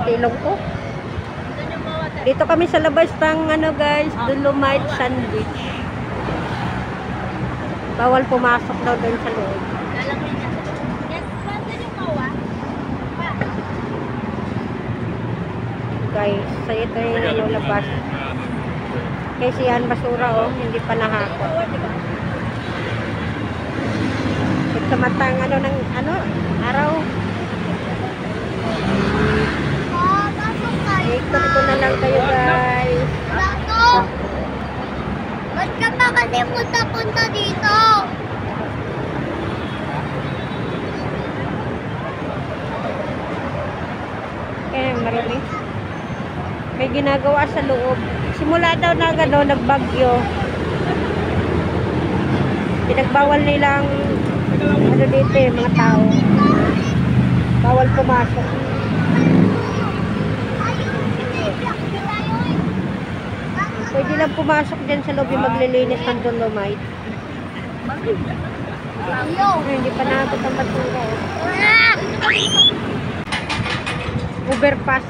ilong ko. Dito kami sa labas ng ano guys, Dolomite Sandwich. Bawal pumasok daw doon sa loob. Guys, sa ito yung labas. Kasi yan basura oh, hindi pa nahakot. Sa matang ano ng ano, araw. Ikot ko na lang kayo guys. Ba't ka pa kasi punta dito? Marilis. May ginagawa sa loob. Simula daw na gano'n, nagbagyo. Pinagbawal nilang ano dito eh, mga tao. Bawal pumasok. Pwede lang pumasok dyan sa loob yung maglilinis ng Dolomite. Hindi pa nakakot ang basura. Overpass.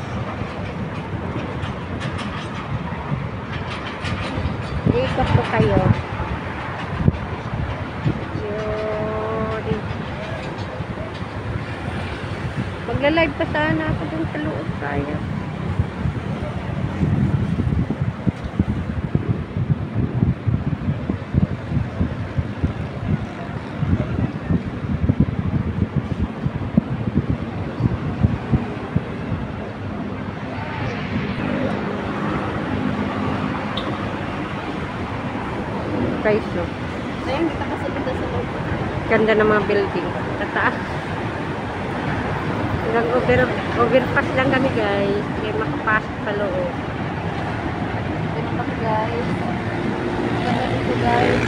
Ikot po kayo. Yun. Magla-live pa sana ako dun sa loob kaya. Guys, no? Ayun, kita kasi dito sa loob. Ganda ng mga building. Tataas. Hanggang overpass lang kami guys. Kaya makapasok sa loob. Dito pa guys. Ganda dito guys.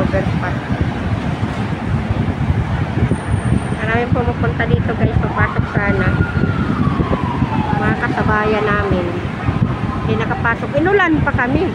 Overpass. Maraming pumupunta dito guys, papasok sana. Mga kasabayan namin. Hindi nakapasok. Inulan pa kami.